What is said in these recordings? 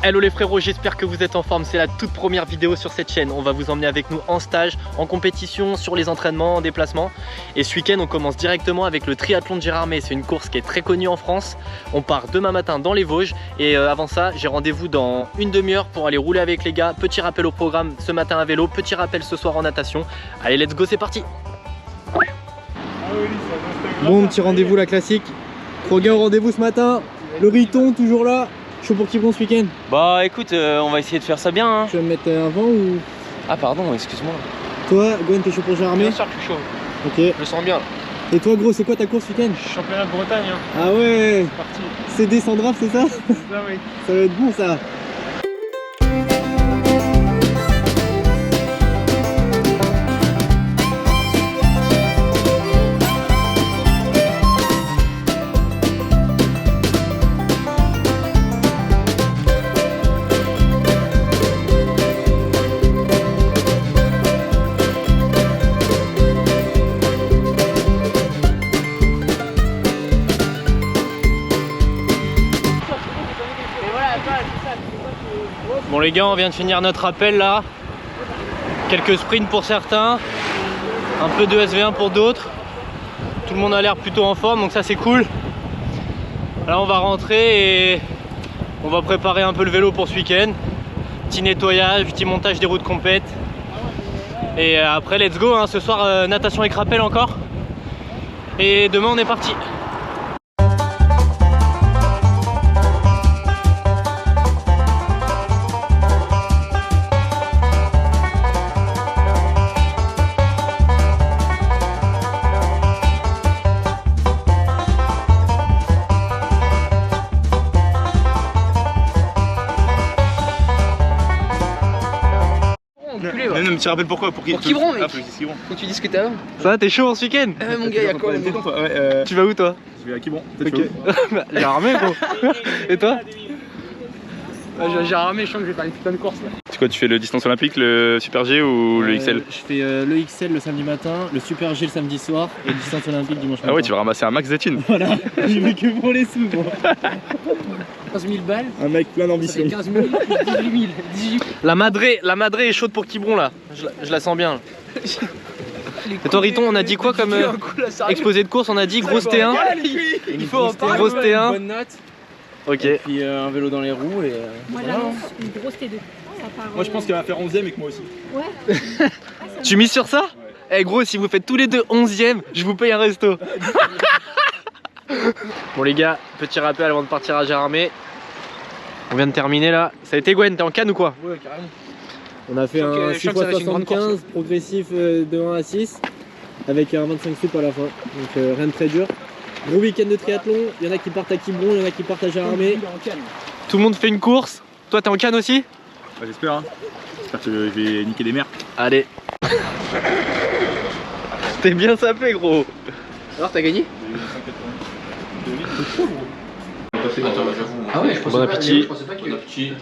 Hello les frérots, j'espère que vous êtes en forme. C'est la toute première vidéo sur cette chaîne. On va vous emmener avec nous en stage, en compétition, sur les entraînements, en déplacement. Et ce week-end, on commence directement avec le triathlon de Gérardmer. C'est une course qui est très connue en France. On part demain matin dans les Vosges. Et avant ça, j'ai rendez-vous dans une demi-heure pour aller rouler avec les gars. Petit rappel au programme ce matin à vélo, petit rappel ce soir en natation. Allez, let's go, c'est parti. Bon, petit rendez-vous la classique. Rogain au rendez-vous ce matin. Le Riton toujours là. Chaud pour Quiberon ce week-end? Bah écoute, on va essayer de faire ça bien hein. Tu vas me mettre un vent ou... Ah pardon, excuse-moi. Toi, Gwen, t'es chaud pour Gérardmer? Bien sûr que je suis chaud. Ok. Je le sens bien là. Et toi gros, c'est quoi ta course ce week-end? Championnat de Bretagne hein. Ah ouais. C'est parti. CD sans draft, c'est ça? C'est ça oui. Ça va être bon ça. Bon les gars, on vient de finir notre rappel là. Quelques sprints pour certains, un peu de SV1 pour d'autres. Tout le monde a l'air plutôt en forme, donc ça c'est cool. Là on va rentrer et on va préparer un peu le vélo pour ce week-end. Petit nettoyage, petit montage des routes compètes. Et après let's go hein. Ce soir natation avec rappel encore. Et demain on est parti. Non, mais tu rappelles pourquoi? Pour Quiberon, mec. Ah, pour Quiberon. Faut que tu dises ce que t'as avant. Ça va, t'es chaud en ce week-end? Mon gars, y'a quoi? Tu vas où toi? Je vais à Quiberon. Ok. Gérardmer gros. Et toi? J'ai Gérardmer, je sens que je vais faire une putain de course là. C'est quoi, tu fais le distance olympique, le Super G ou le XL? Je fais le XL le samedi matin, le Super G le samedi soir et le distance olympique dimanche matin. Ah ouais, tu vas ramasser un max de thunes. Voilà, j'y vais que pour les sous gros. 15 000 balles. Un mec plein Ça d'ambition. fait 15 000, 18 000, 18 La madrée est chaude pour Quiberon là. Je la sens bien. Là. Et toi Riton, on a dit quoi comme exposé de course? On a dit grosse T1. Il faut en parler. Grosse T1. Bonne note. Ok. Et puis un vélo dans les roues et. Moi voilà. j'annonce une grosse T2. Ça part, Moi, je pense qu'elle va faire 11ème et que moi aussi. Ouais. Tu mises sur ça? Eh gros, si vous faites tous les deux 11ème, je vous paye un resto. Bon les gars, petit rappel avant de partir à Gérardmer. On vient de terminer là. Ça a été Gwen, t'es en canne ou quoi? Ouais, carrément. On a fait Je un sens que ça va être une grande 6x75 course. progressif de 1 à 6 avec un 25 soupes à la fin. Donc rien de très dur. Gros week-end de triathlon, il y en a qui partent à Quiberon, il y en a qui partent à Gérardmer. Tout le monde fait une course. Toi t'es en canne aussi? Bah, j'espère, hein. J'espère que je vais niquer des mers. Allez. T'es bien sapé gros. Alors t'as gagné? Ah ouais, je pensais Bon pas, appétit. je pensais pas qu'il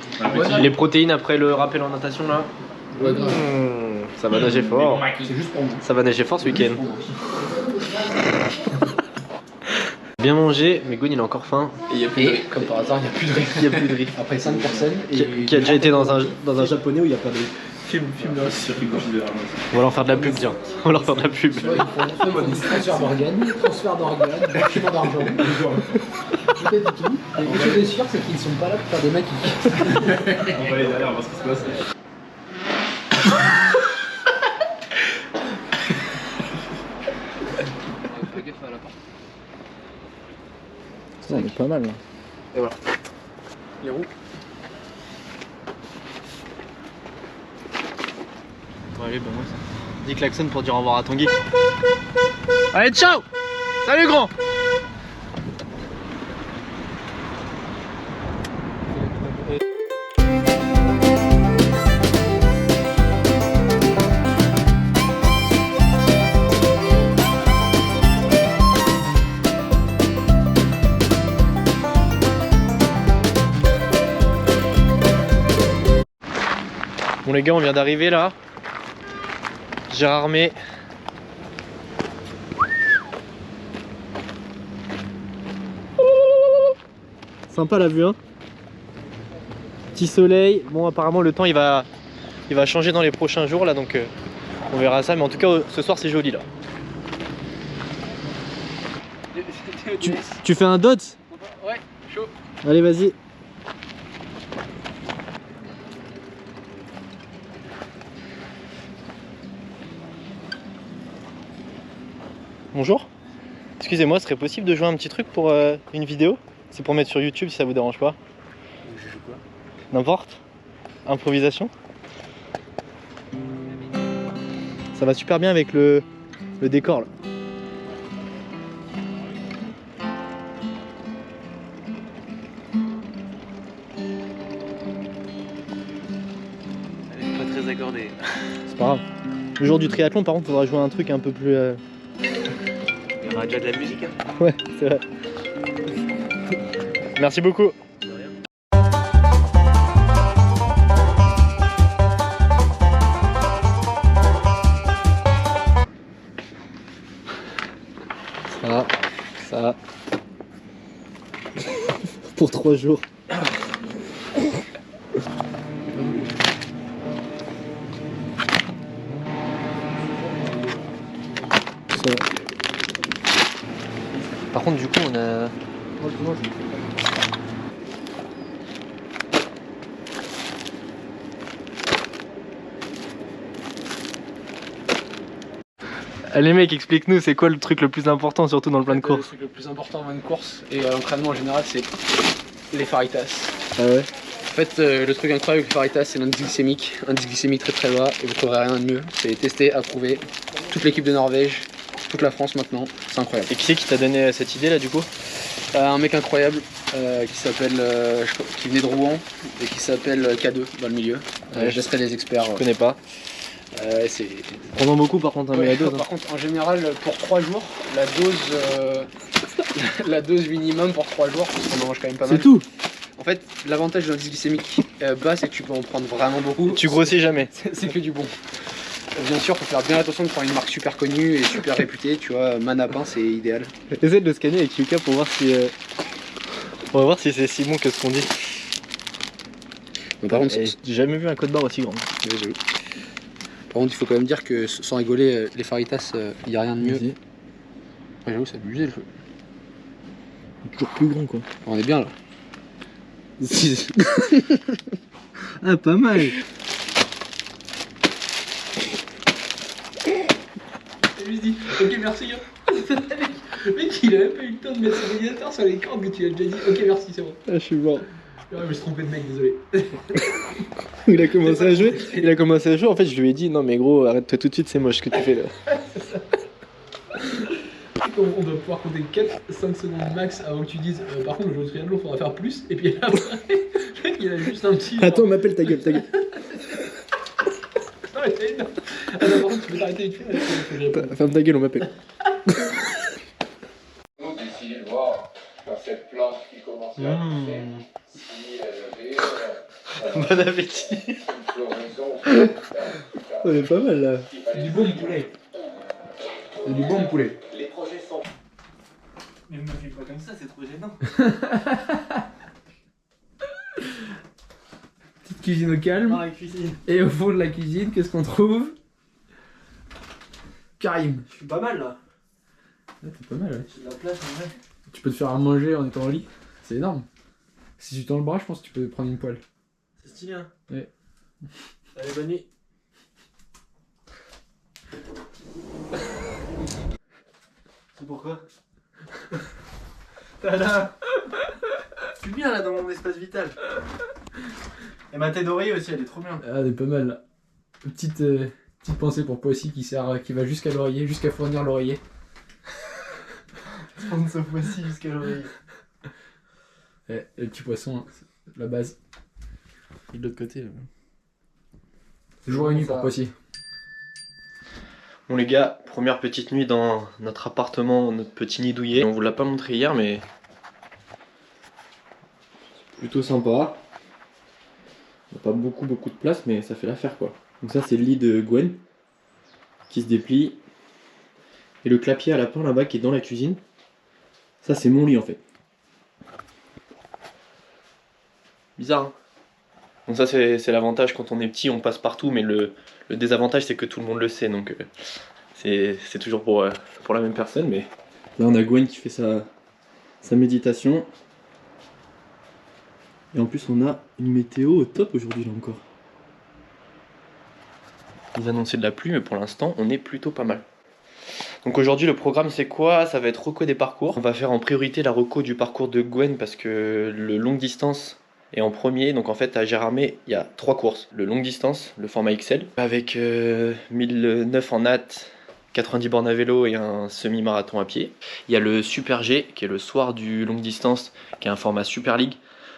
Les protéines après le rappel en natation là. Ouais, grave. Ça va nager fort. C'est juste pour moi. Ça va nager fort ce week-end. Bien mangé, mais Gwen il a encore faim. Et comme par hasard, il n'y a plus de riz. Il n'y a plus de riz. Après 5 personnes. Qui a déjà été dans un japonais où il n'y a pas de riz. Film de reste sur une course de On va leur faire de la pub, tiens. On va leur faire de la pub. Ils font transfert d'organes, transfert d'organes, blanchiment d'argent. Peut-être du tout. Et une chose est sûre, c'est qu'ils ne sont pas là pour faire des maquis. On va aller derrière, on va voir ce qui se passe. Fais gaffe à la porte. On est pas mal là. Et voilà. Les roues. Bon, allez, bon, ça. Dis klaxon pour dire au revoir à ton geek. Allez, ciao! Salut, grand! Bon les gars, on vient d'arriver là. Gérardmer. Sympa la vue hein. Petit soleil. Bon, apparemment le temps il va changer dans les prochains jours là, donc on verra ça. Mais en tout cas, ce soir c'est joli là. Tu fais un dots? Ouais, chaud. Allez, vas-y. Bonjour. Excusez-moi, ce serait possible de jouer un petit truc pour une vidéo? C'est pour mettre sur YouTube si ça vous dérange pas. Je joue quoi? N'importe. Improvisation. Ça va super bien avec le décor là. Elle est pas très accordée. C'est pas grave. Le jour du triathlon par contre faudra jouer un truc un peu plus... Il y aura déjà de la musique, hein. Ouais, c'est vrai. Merci beaucoup. Ça. Pour 3 jours. Ça. Par contre, du coup, on a... Allez mec, explique-nous, c'est quoi le truc le plus important, surtout dans le plan de course? Le truc le plus important avant une course et à l'entraînement en général, c'est les faritas. Ah ouais? En fait, le truc incroyable avec les faritas, c'est l'indice glycémique. Indice glycémique très très bas et vous trouverez rien de mieux. C'est testé, approuvé. Toute l'équipe de Norvège, toute la France maintenant, c'est incroyable. Et qui c'est qui t'a donné cette idée là du coup? Un mec incroyable qui s'appelle, qui venait de Rouen et qui s'appelle K2 dans le milieu. Ouais, je laisserai les experts. Je connais pas. C'est... Pendant beaucoup par contre, hein, mais la dose. Par contre, en général, pour 3 jours, la dose minimum pour 3 jours, parce qu'on en mange quand même pas mal. C'est tout? En fait, l'avantage de l'indice glycémique bas, c'est que tu peux en prendre vraiment beaucoup. Tu grossis jamais. C'est que du bon. Bien sûr, faut faire bien attention de prendre une marque super connue et super réputée, tu vois, Manapin c'est idéal. Essaye de le scanner avec Yuka pour voir si... On va voir si c'est si bon que ce qu'on dit. Mais par contre, j'ai jamais vu un code barre aussi grand. désolé. Par contre, il faut quand même dire que sans rigoler, les faritas, il n'y a rien de mieux. Ouais, j'avoue, c'est abusé le jeu. Toujours plus grand quoi. On est bien là. Ah, pas mal. Je lui dis, ok merci. Le mec il a même pas eu le temps de mettre son ordinateur sur les cordes que tu as déjà dit, ok merci c'est bon. Ah, je suis mort. Ouais, je me suis trompé de mec, désolé. Il a commencé à jouer. En fait, je lui ai dit non mais gros, arrête-toi tout de suite, c'est moche ce que tu fais là. On doit pouvoir compter 4-5 secondes max avant que tu dises par contre le jeu de triathlon faudra faire plus et puis après le mec il a juste un petit... Attends, m'appelle ta gueule. Arrêtez, non. Attends, par contre tu peux t'arrêter vite fait. Ferme ta gueule, on m'appelle. Nous d'essayer de voir dans cette plante qui commençait à pousser si elle avait Bon appétit. une floraison. On est pas mal là. C'est du bon poulet. C'est du bon poulet. Les projets sont... Mais me fais pas comme ça, c'est trop gênant. Petite cuisine au calme. Dans la cuisine. Et au fond de la cuisine, qu'est-ce qu'on trouve? Karim. Je suis pas mal là. Ouais, t'es pas mal, ouais. J'ai de la place en vrai. Tu peux te faire à manger en étant au lit. C'est énorme. Si tu tends le bras, je pense que tu peux prendre une poêle. C'est stylé hein. Ouais. Allez, bonne nuit. C'est pourquoi? Tada. Je suis bien là dans mon espace vital. Et ma tête d'oreiller aussi, elle est trop bien. Ah, elle est pas mal là. Petite pensée pour Poissy qui va jusqu'à l'oreiller, jusqu'à fournir l'oreiller. Prendre ce Poissy jusqu'à l'oreiller. Et le petit poisson, hein, c'est la base. Et de l'autre côté là. Jour et nuit pour Poissy. Bon les gars, première petite nuit dans notre appartement, notre petit nid douillet. On vous l'a pas montré hier mais... plutôt sympa. On n'a pas beaucoup de place mais ça fait l'affaire quoi. Donc ça c'est le lit de Gwen qui se déplie. Et le clapier à lapin là-bas qui est dans la cuisine. Ça c'est mon lit en fait. Bizarre hein. Donc ça c'est l'avantage quand on est petit, on passe partout, mais le désavantage c'est que tout le monde le sait, donc c'est toujours pour la même personne. Mais là on a Gwen qui fait sa méditation. Et en plus on a une météo au top aujourd'hui là encore. Ils annonçaient de la pluie, mais pour l'instant on est plutôt pas mal. Donc aujourd'hui le programme c'est quoi? Ça va être reco des parcours. On va faire en priorité la reco du parcours de Gwen parce que le longue distance est en premier. Donc en fait à Gérardmer il y a 3 courses. Le longue distance, le format XL, avec 1009 en nat, 90 bornes à vélo et un semi-marathon à pied. Il y a le Super G qui est le soir du longue distance, qui est un format Super League.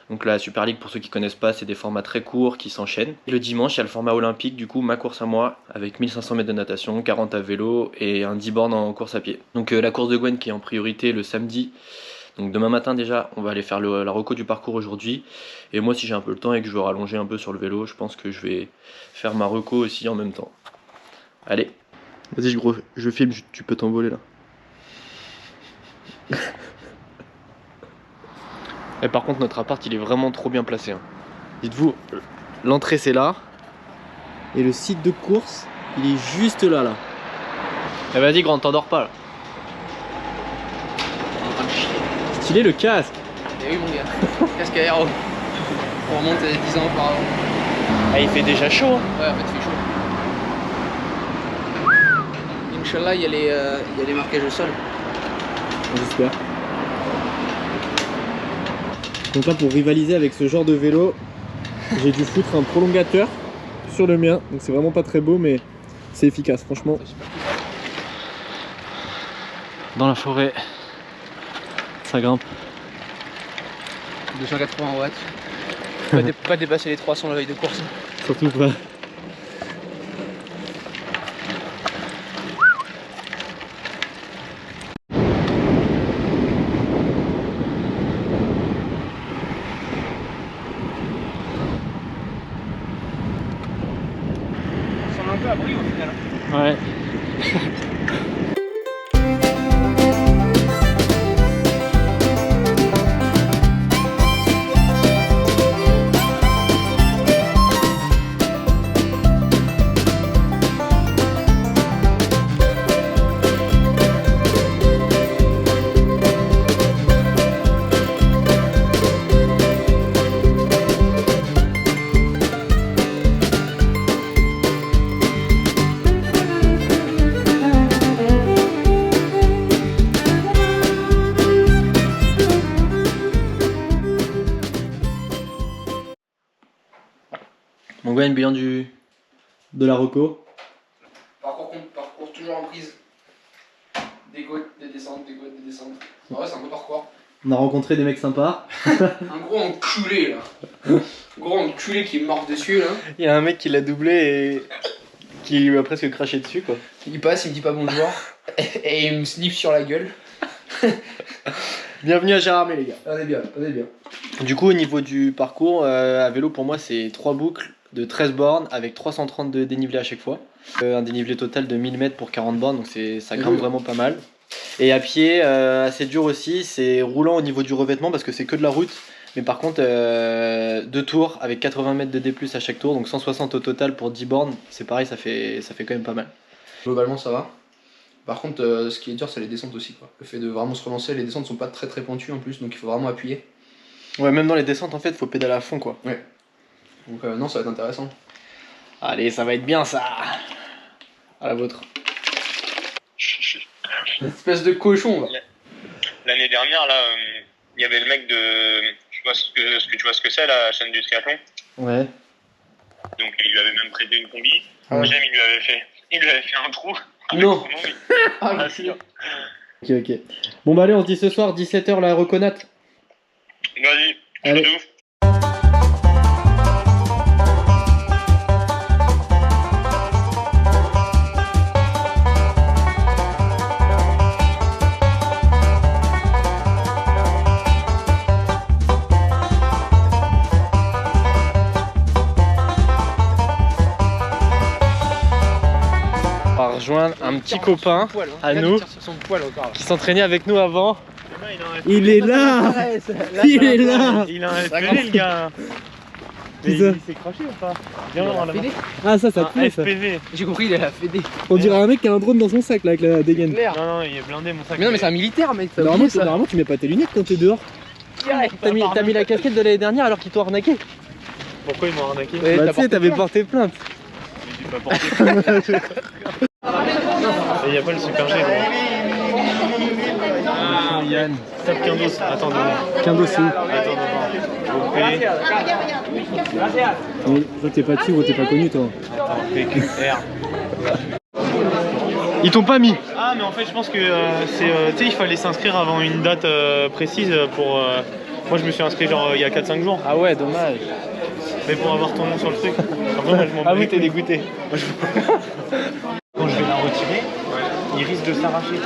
Donc la Super League, pour ceux qui connaissent pas, c'est des formats très courts qui s'enchaînent. Et le dimanche, il y a le format olympique, du coup ma course à moi, avec 1500 mètres de natation, 40 à vélo et un 10 bornes en course à pied. Donc la course de Gwen qui est en priorité le samedi. Donc demain matin déjà, on va aller faire la reco du parcours aujourd'hui. Et moi si j'ai un peu le temps et que je veux rallonger un peu sur le vélo, je pense que je vais faire ma reco aussi en même temps. Allez, vas-y je filme, tu peux t'envoler là. Et par contre notre appart il est vraiment trop bien placé. Hein. Dites-vous, l'entrée c'est là. Et le site de course il est juste là là. Eh vas-y grand, t'endors pas là. Stylé le casque. Eh oui mon gars, casque aéro. On remonte à 10 ans par avant. Ah il fait déjà chaud. Hein. Ouais en fait il fait chaud. Inch'Allah il y a les marquages au sol. J'espère. Donc là pour rivaliser avec ce genre de vélo, j'ai dû foutre un prolongateur sur le mien. Donc c'est vraiment pas très beau mais c'est efficace franchement. Dans la forêt, ça grimpe. 280 watts. Pas dépasser les 300 la veille de course. Surtout pas. Ouais. Mon gars, une bilan de la reco. Parcours toujours en prise. Des côtes, des descentes, des côtes, des descentes. Ouais, c'est un beau parcours. On a rencontré des mecs sympas. Un gros enculé là. Un gros enculé qui est mort dessus là. Il y a un mec qui l'a doublé et qui lui a presque craché dessus quoi. Il passe, il me dit pas bonjour. Et il me sniffe sur la gueule. Bienvenue à Gérardmer les gars. On est bien, on est bien. Du coup au niveau du parcours, à vélo pour moi c'est 3 boucles de 13 bornes avec 330 de dénivelé à chaque fois. Un dénivelé total de 1000 mètres pour 40 bornes, donc ça grimpe vraiment pas mal. Et à pied, assez dur aussi, c'est roulant au niveau du revêtement parce que c'est que de la route. Mais par contre, 2 tours avec 80 mètres de D+, à chaque tour, donc 160 au total pour 10 bornes, c'est pareil, ça fait quand même pas mal. Globalement ça va. Par contre, ce qui est dur c'est les descentes aussi quoi. Le fait de vraiment se relancer, les descentes sont pas très pointues en plus, donc il faut vraiment appuyer. Ouais, même dans les descentes en fait, faut pédaler à fond quoi. Ouais. Donc non, ça va être intéressant. Allez, ça va être bien ça. À la vôtre. Espèce de cochon va. L'année dernière, là, il y avait le mec de... Tu vois ce que c'est, la chaîne du triathlon. Ouais. Donc il lui avait même prêté une combi. Ouais. J'aime, il lui avait fait un trou. Non. Ah, sûr. Ok. Bon bah allez, on se dit ce soir, 17h la reconnaître. Vas-y, allez. de ouf. Rejoindre un petit copain à nous qui s'entraînait avec nous avant. Il est là. Il est là. Il a un FPV le gars. Qui ça? Il s'est craché ou pas? Viens voir là-bas. Ah ça te plaît ça. FPV. J'ai compris, il est à la Fédé. On dirait un mec qui a un drone dans son sac là avec la dégaine. Non, il est blindé mon sac. Mais non, mais c'est un militaire, mec. t'as Normalement, oublié ça. normalement tu mets pas tes lunettes quand t'es dehors. T'as mis la casquette de l'année dernière alors qu'ils t'ont arnaqué. Pourquoi ils m'ont arnaqué? Ouais, Bah t'as tu sais, porté t'avais plainte. porté plainte. Mais j'ai pas porté. Et il y a pas le super G là. Ah, Yann. Tape qu'un dos. Attends, Qu'un dossier. attends. Oui, toi t'es pas dessus ou t'es pas connu toi. Attends, PQR. Ils t'ont pas mis. Ah, mais en fait, je pense que c'est. Tu sais, il fallait s'inscrire avant une date précise pour. Moi, je me suis inscrit genre il y a 4-5 jours. Ah ouais, dommage. Mais pour avoir ton nom sur le truc. Après, moi, je m'en Ah bats oui, les t'es couilles. dégoûté. Quand je vais la retirer, il risque de s'arracher.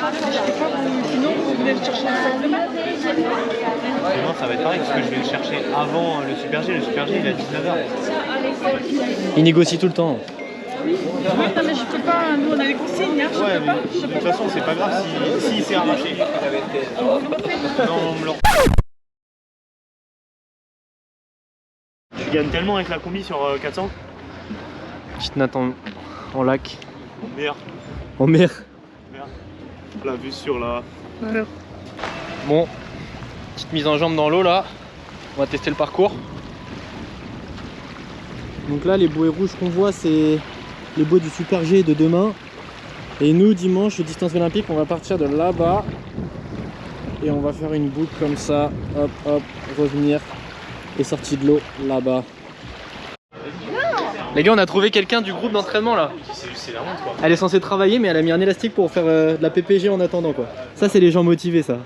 Sinon, vous venez le chercher ensemble demain. Et moi, ça va être pareil parce que je vais le chercher avant le Super G. Le Super G, il est à 19h. Ils négocient tout le temps. Non, mais je peux pas. Nous, on a des consignes. Hein. Ouais, mais de toute façon, c'est pas grave si s'est arraché. Non, on me le. Tu gagnes tellement avec la combi sur 400. Petite natte en lac. Merde, En mer. la vue sur la. Bon, petite mise en jambe dans l'eau là. On va tester le parcours. Donc là les bouées rouges qu'on voit c'est les bouées du Super G de demain. Et nous dimanche distance olympique on va partir de là-bas. Et on va faire une boucle comme ça. Hop hop, revenir. Et sortie de l'eau là-bas. Les gars, on a trouvé quelqu'un du groupe d'entraînement là. C'est la honte quoi. Elle est censée travailler mais elle a mis un élastique pour faire de la PPG en attendant quoi. Ça c'est les gens motivés ça.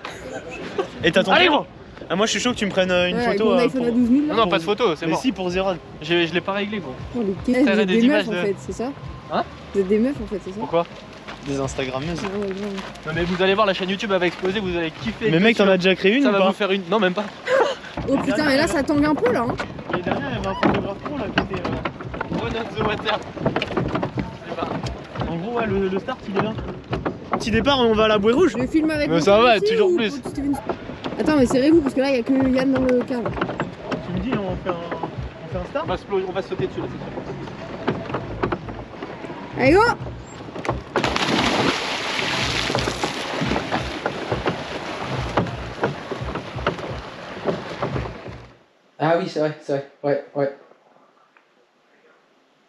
Et t'as ton Allez, gros. Ah, moi je suis chaud que tu me prennes une Ouais, avec photo. mon iPhone à 12 000. Non, non, pas de photo, c'est Mais bon. si pour Zéron. Je l'ai pas réglé gros. Oh, les Ça vous irait êtes des des images meufs en de- fait, c'est ça? Hein? Vous êtes des meufs en fait, c'est ça? Pourquoi? Des Instagrammeuses. Ah ouais, grave. Non mais vous allez voir, la chaîne YouTube elle va exploser, vous allez kiffer. Mais mec, t'en as déjà créé une Ça ou va pas? vous faire une. Non, même pas. Oh putain, mais là ça tangue un peu là. Hein. L'année dernière, il y avait un photographe pro là qui était. Run on the water. Je sais pas. En gros, ouais, le start il est là. Petit départ, on va à la bouée rouge. Je filme avec Mais mon ça va, téléphone toujours ou plus. Steven- Attends, mais serrez-vous parce que là il y a que Yann dans le cadre. Tu me dis, on fait un start. On va sauter dessus là, c'est sûr. Allez go! Ah oui, c'est vrai. Ouais.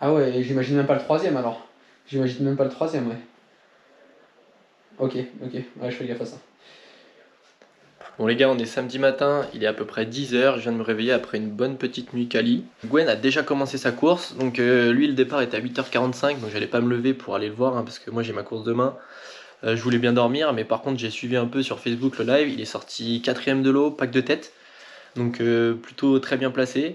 Ah ouais, j'imagine même pas le troisième alors. J'imagine même pas le troisième, ouais. Ok. Ouais, je fais gaffe à ça. Bon les gars, on est samedi matin, il est à peu près 10h, je viens de me réveiller après une bonne petite nuit quali. Gwen a déjà commencé sa course, donc lui le départ était à 8h45, donc j'allais pas me lever pour aller le voir, hein, parce que moi j'ai ma course demain. Je voulais bien dormir, mais par contre j'ai suivi un peu sur Facebook le live, il est sorti 4ème de l'eau, pack de tête, donc plutôt très bien placé.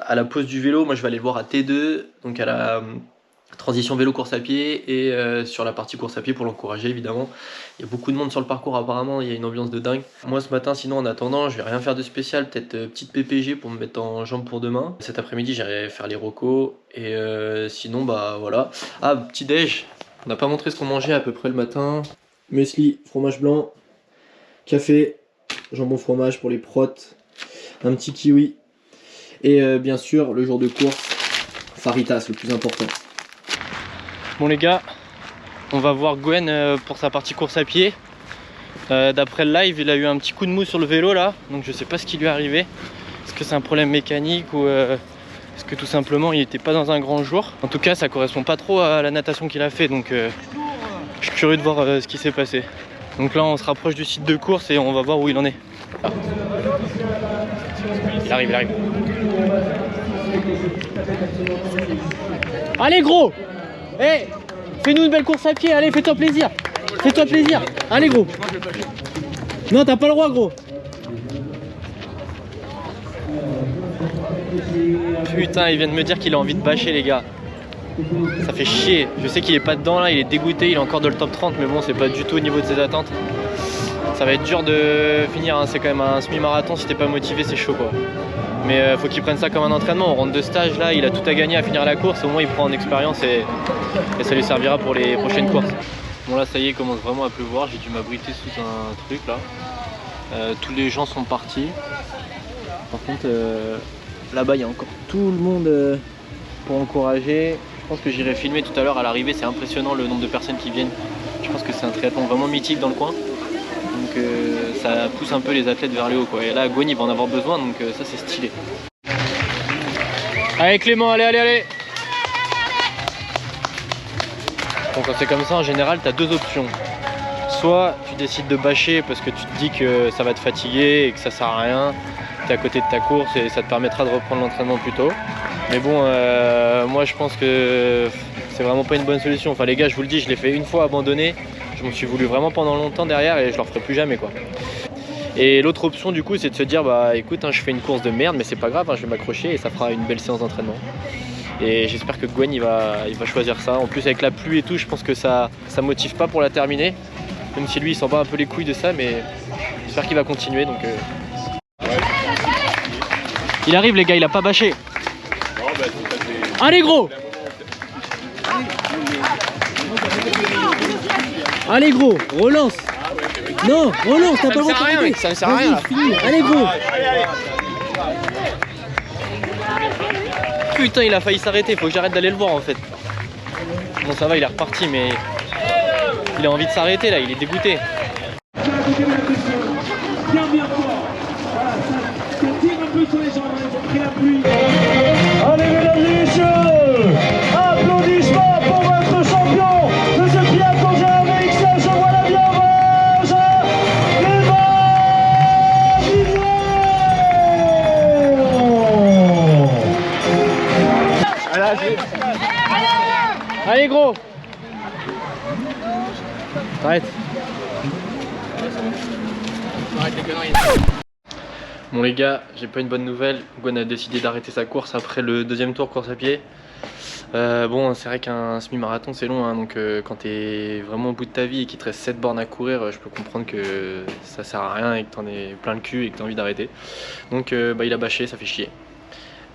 À la pause du vélo, moi je vais aller le voir à T2, donc à la transition vélo course à pied et sur la partie course à pied pour l'encourager évidemment. Il y a beaucoup de monde sur le parcours apparemment, il y a une ambiance de dingue. Moi ce matin sinon en attendant je vais rien faire de spécial, peut-être petite PPG pour me mettre en jambe pour demain. Cet après-midi j'irai faire les recos et sinon bah voilà. Ah petit déj, on n'a pas montré ce qu'on mangeait à peu près le matin. Muesli, fromage blanc, café, jambon fromage pour les protes, un petit kiwi. Et bien sûr, le jour de course, Faritas, le plus important. Bon les gars, on va voir Gwen pour sa partie course à pied. D'après le live, il a eu un petit coup de mou sur le vélo là, donc je sais pas ce qui lui est arrivé. Est-ce que c'est un problème mécanique ou est-ce que tout simplement il était pas dans un grand jour. En tout cas, ça correspond pas trop à la natation qu'il a fait, donc je suis curieux de voir ce qui s'est passé. Donc là, on se rapproche du site de course et on va voir où il en est. Ah. Il arrive. Allez gros! Hey, fais-nous une belle course à pied, allez, fais-toi plaisir. Allez gros. Non, t'as pas le droit, gros. Putain, il vient de me dire qu'il a envie de bâcher les gars. Ça fait chier. Je sais qu'il est pas dedans là, il est dégoûté, il est encore dans le top 30, mais bon, c'est pas du tout au niveau de ses attentes. Ça va être dur de finir, hein. C'est quand même un semi-marathon, si t'es pas motivé, c'est chaud quoi. Mais faut qu'il prenne ça comme un entraînement. On rentre de stage là, il a tout à gagner à finir la course. Au moins il prend en expérience et ça lui servira pour les prochaines courses. Bon là ça y est, il commence vraiment à pleuvoir. J'ai dû m'abriter sous un truc là. Tous les gens sont partis. Par contre là-bas il y a encore tout le monde pour encourager. Je pense que j'irai filmer tout à l'heure à l'arrivée. C'est impressionnant le nombre de personnes qui viennent. Je pense que c'est un triathlon vraiment mythique dans le coin. Donc ça pousse un peu les athlètes vers le haut quoi. Et là Gwen il va en avoir besoin, donc ça c'est stylé. Allez Clément, allez. Bon, quand c'est comme ça en général tu as deux options. Soit tu décides de bâcher parce que tu te dis que ça va te fatiguer et que ça sert à rien. Tu es à côté de ta course et ça te permettra de reprendre l'entraînement plus tôt. Mais bon moi je pense que c'est vraiment pas une bonne solution. Enfin les gars, je vous le dis, je l'ai fait une fois abandonner. Je m'en suis voulu vraiment pendant longtemps derrière et je le referai plus jamais quoi. Et l'autre option du coup c'est de se dire bah écoute je fais une course de merde mais c'est pas grave, je vais m'accrocher et ça fera une belle séance d'entraînement. Et j'espère que Gwen il va choisir ça. En plus avec la pluie et tout, je pense que ça motive pas pour la terminer. Même si lui il s'en bat un peu les couilles de ça, mais j'espère qu'il va continuer donc. Il arrive les gars, il a pas bâché. Allez gros! Allez gros, relance. Non, relance, t'as pas le droit de t'arrêter. Ça ne sert à rien. Allez gros. Putain, il a failli s'arrêter, faut que j'arrête d'aller le voir en fait. Bon ça va, il est reparti mais il a envie de s'arrêter là, il est dégoûté. Allez mesdames et messieurs, applaudissements pour votre champion de ce triathlon GRV XL, je vois la bien orange, Allez gros. Arrête. Bon les gars, j'ai pas une bonne nouvelle. Gwen a décidé d'arrêter sa course après le deuxième tour course à pied. Bon c'est vrai qu'un semi-marathon c'est long hein, donc quand t'es vraiment au bout de ta vie et qu'il te reste 7 bornes à courir, je peux comprendre que ça sert à rien et que t'en es plein le cul et que t'as envie d'arrêter. Donc il a bâché, ça fait chier.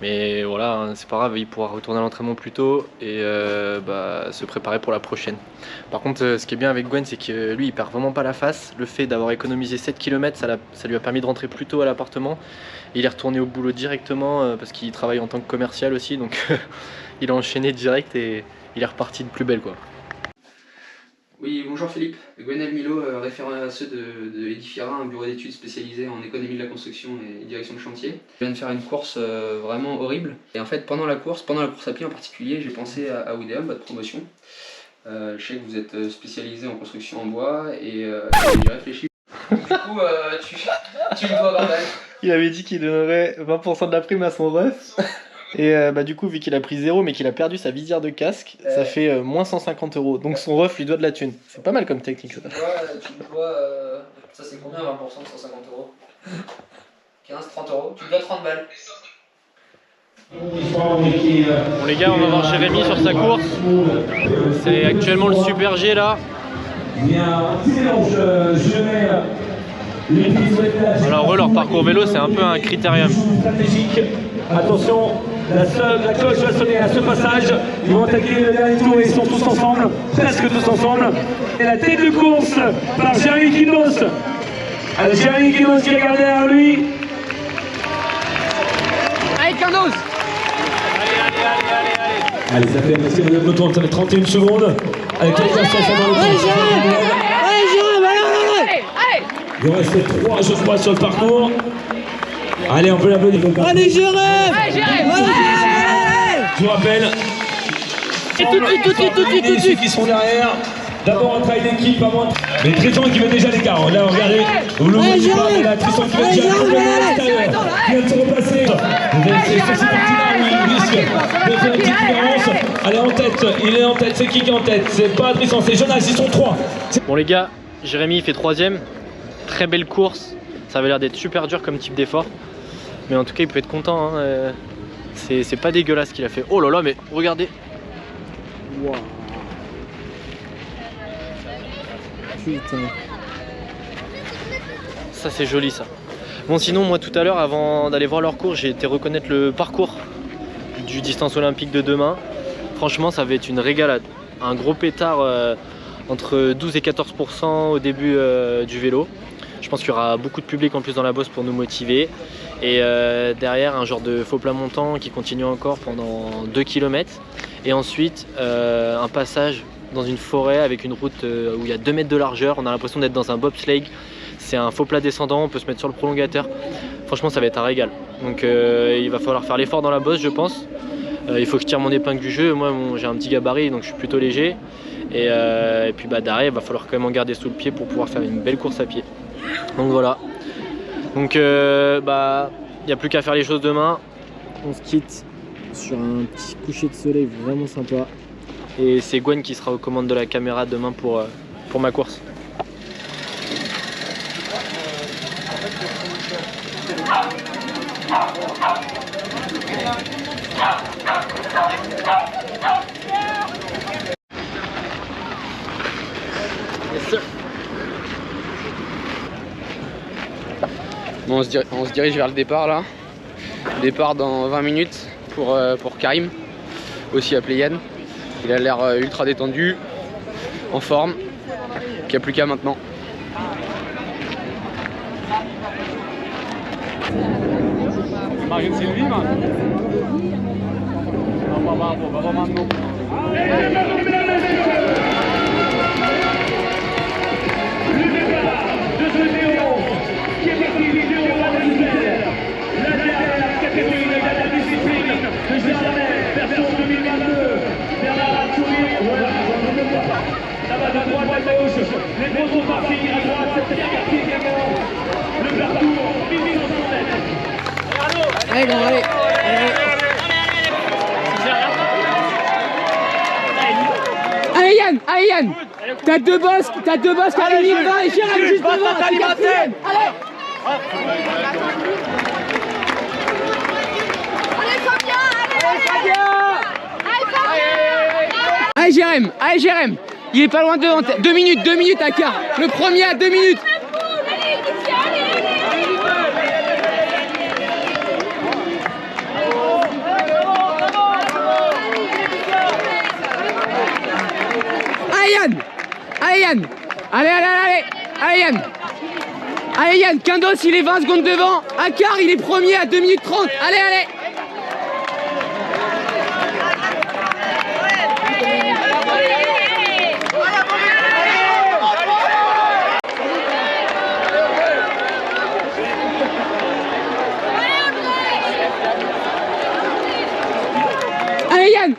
Mais voilà, hein, c'est pas grave, il pourra retourner à l'entraînement plus tôt et se préparer pour la prochaine. Par contre, ce qui est bien avec Gwen, c'est que lui, il perd vraiment pas la face. Le fait d'avoir économisé 7 km, ça lui a permis de rentrer plus tôt à l'appartement. Il est retourné au boulot directement parce qu'il travaille en tant que commercial aussi. Donc il a enchaîné direct et il est reparti de plus belle quoi. Oui, bonjour Philippe, Gwenel Milo, référent RSE de Edifiera, un bureau d'études spécialisé en économie de la construction et direction de chantier. Je viens de faire une course vraiment horrible. Et en fait, pendant la course à pied en particulier, j'ai pensé à Oudéum, votre promotion. Je sais que vous êtes spécialisé en construction en bois et j'ai réfléchi. Du coup, tu me dois bordel. Il avait dit qu'il donnerait 20% de la prime à son ref. Et du coup, vu qu'il a pris 0 mais qu'il a perdu sa visière de casque, ça fait moins 150 €. Donc son ref lui doit de la thune. C'est pas mal comme technique ça. Tu me dois, ça c'est combien 20% de 150 €? 15, 30 €, tu me dois 30 balles. Bon les gars, on va voir Jérémy sur sa course. C'est actuellement le Super G là. Alors eux, leur parcours vélo c'est un peu un critérium. Attention, la cloche va sonner à ce passage. Ils vont attaquer le dernier tour et ils sont tous ensemble, presque tous ensemble. Et la tête de course par Jérémy Kinos. Jérémy Kinos qui regarde derrière lui. Allez, Carlos! Allez, ça fait merci madame le tour, ça fait 31 secondes. Avec les personnes dans le Allez, il en reste 3 je crois sur le parcours. Allez, on peut l'applaudir. Allez, Jérém! Je vous rappelle. Tout de suite qui sont derrière. D'abord un travail d'équipe avant. Mais Tristan qui met déjà l'écart. Là, regardez. Vous le voyez pas, mais là, Tristan qui met déjà l'extérieur. Qui vient de se repasser. C'est parti-là où il risque de faire une petite différence. Allez, en tête. Il est en tête. C'est qui est en tête? C'est pas Tristan, c'est Jonas. Ils sont 3. Bon les gars, Jérémy il fait 3ème. Très belle course. Ça avait l'air d'être super dur comme type d'effort. Mais en tout cas, il peut être content. Hein. C'est pas dégueulasse ce qu'il a fait. Oh là là, mais regardez. Wow. Putain. Ça, c'est joli ça. Bon sinon moi tout à l'heure avant d'aller voir leur cours j'ai été reconnaître le parcours du distance olympique de demain. Franchement ça va être une régalade. Un gros pétard entre 12 et 14% au début du vélo. Je pense qu'il y aura beaucoup de public en plus dans la bosse pour nous motiver. Et derrière un genre de faux plat montant qui continue encore pendant 2 km. Et ensuite un passage dans une forêt avec une route où il y a 2 mètres de largeur. On a l'impression d'être dans un bobsleigh. C'est un faux plat descendant, on peut se mettre sur le prolongateur. Franchement ça va être un régal. Donc il va falloir faire l'effort dans la bosse je pense. Il faut que je tire mon épingle du jeu. Moi j'ai un petit gabarit donc je suis plutôt léger. Et puis derrière il va falloir quand même en garder sous le pied pour pouvoir faire une belle course à pied. Donc voilà. Donc il n'y a plus qu'à faire les choses demain. On se quitte sur un petit coucher de soleil vraiment sympa. Et c'est Gwen qui sera aux commandes de la caméra demain pour ma course. Yes, sir. Bon, on se dirige vers le départ là. Départ dans 20 minutes pour Karim, aussi appelé Yann. Il a l'air ultra détendu, en forme. Il n'y a plus qu'à maintenant. Allez, bon, allez. Allez Yann, t'as deux boss qui arrivent 20 et Jérém juste devant, c'est quatrième. Allez Allez Jérém, il est pas loin devant, 2 minutes à quart, le premier à 2 minutes. Allez Yann, Quindos il est 20 secondes devant, Akar il est premier à 2 minutes 30, allez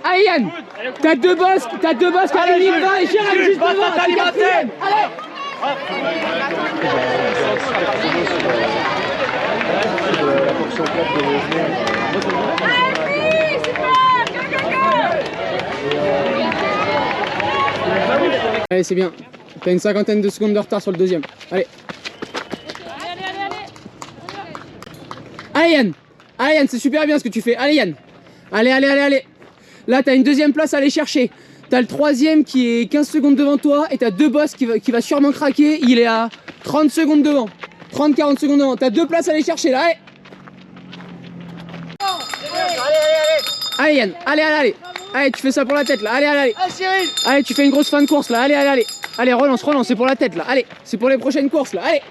Allez Yann, t'as deux boss qui arrivent 20 et Jérém juste devant, c'est quatrième. Allez Allez c'est bien, t'as une 50aine de secondes de retard sur le deuxième. Allez Yann, c'est super bien ce que tu fais. Allez Yann, allez. Là t'as une deuxième place à aller chercher. T'as le troisième qui est 15 secondes devant toi et t'as deux boss qui va sûrement craquer. Il est à 30 secondes devant, 30-40 secondes devant. T'as deux places à aller chercher là. Allez Yann, allez, tu fais ça pour la tête là. Allez. Allez, tu fais une grosse fin de course là. Allez, relance, c'est pour la tête là. Allez, c'est pour les prochaines courses là. Allez.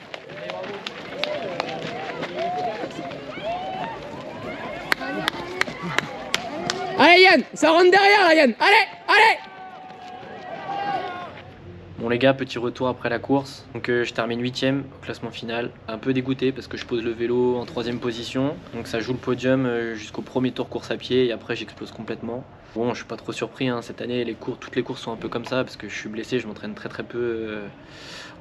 Allez Yann, ça rentre derrière là Yann. Allez. Bon les gars, petit retour après la course. Donc je termine 8ème au classement final. Un peu dégoûté parce que je pose le vélo en 3ème position. Donc ça joue le podium jusqu'au premier tour course à pied et après j'explose complètement. Bon, je suis pas trop surpris hein. Cette année toutes les courses sont un peu comme ça parce que je suis blessé, je m'entraîne très peu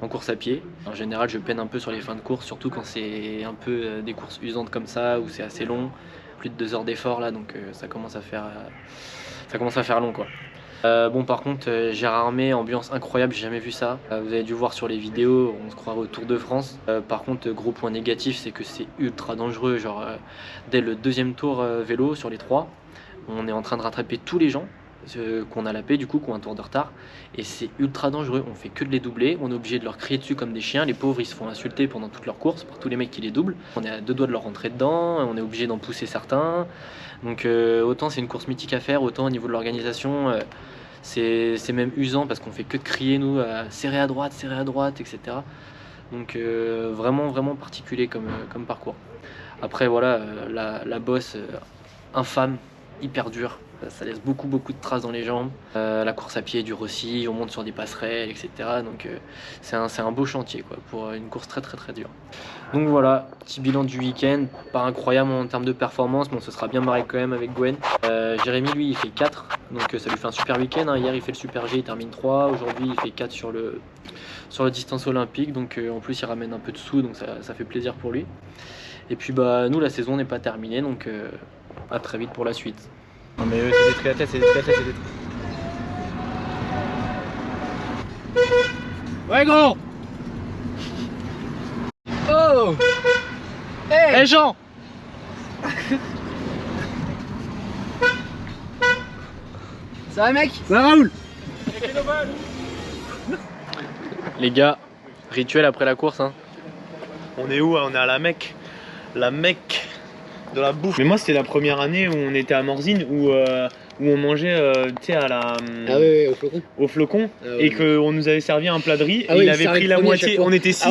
en course à pied. En général je peine un peu sur les fins de course, surtout quand c'est un peu des courses usantes comme ça où c'est assez long. Plus de 2 heures d'effort là, donc ça commence à faire long quoi. Bon par contre Gérard Armé, ambiance incroyable, j'ai jamais vu ça. Vous avez dû voir sur les vidéos, on se croirait au Tour de France. Par contre gros point négatif c'est que c'est ultra dangereux, genre dès le 2e tour vélo sur les 3, on est en train de rattraper tous les gens. qu'on a lapé du coup, qui ont un tour de retard. Et c'est ultra dangereux, on fait que de les doubler, on est obligé de leur crier dessus comme des chiens. Les pauvres ils se font insulter pendant toute leur course par tous les mecs qui les doublent. On est à 2 doigts de leur rentrer dedans, on est obligé d'en pousser certains. Donc autant c'est une course mythique à faire, autant au niveau de l'organisation c'est même usant parce qu'on fait que de crier nous, serrer à droite, etc. Donc vraiment particulier comme parcours. Après voilà, la bosse infâme, hyper dure, ça laisse beaucoup de traces dans les jambes. La course à pied est dure aussi, on monte sur des passerelles, etc. Donc c'est un beau chantier quoi, pour une course très dure. Donc voilà, petit bilan du week-end, pas incroyable en termes de performance, mais on se sera bien marré quand même avec Gwen. Jérémy lui il fait 4, donc ça lui fait un super week-end, hein. Hier il fait le super G, il termine 3, aujourd'hui il fait 4 sur le distance olympique, donc en plus il ramène un peu de sous, donc ça fait plaisir pour lui. Et puis bah nous la saison n'est pas terminée, donc à très vite pour la suite. Non mais eux c'est des triathlètes, c'est des triathlètes, c'est des Ouais gros. Oh. Hey Jean. Ça va mec? Ça va Raoul? Les gars, rituel après la course hein. On est où? On est à la Mecque. La Mecque de la bouffe. Mais moi c'était la première année où on était à Morzine où on mangeait tu sais à la au flocon et qu'on nous avait servi un plat de riz et il avait pris la moitié, on était 6,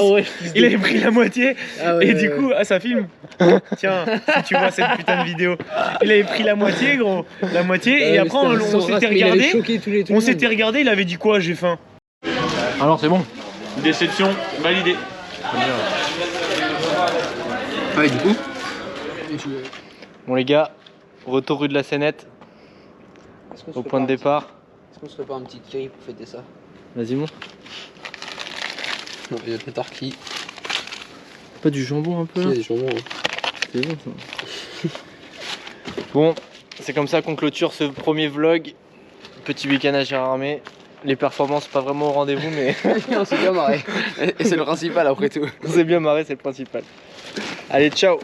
il avait pris la moitié et du coup ça filme. Tiens, si tu vois cette putain de vidéo, il avait pris la moitié gros, la moitié et après on s'était regardé, il avait dit quoi? J'ai faim. Alors c'est bon. Déception validée. Ouais du coup. Bon les gars, retour rue de la Sénette, au point de départ. Est-ce qu'on se ferait pas un petit kiri pour fêter ça? Vas-y mon. Non, il y a le tarki. Pas du jambon un peu là? Il y a des jambons. Hein. C'est bon ça. Bon, c'est comme ça qu'on clôture ce premier vlog. Petit week-end à Gérardmer. Les performances pas vraiment au rendez-vous mais... On s'est bien marré. Et c'est le principal après tout. On s'est bien marré, c'est le principal. Allez, ciao.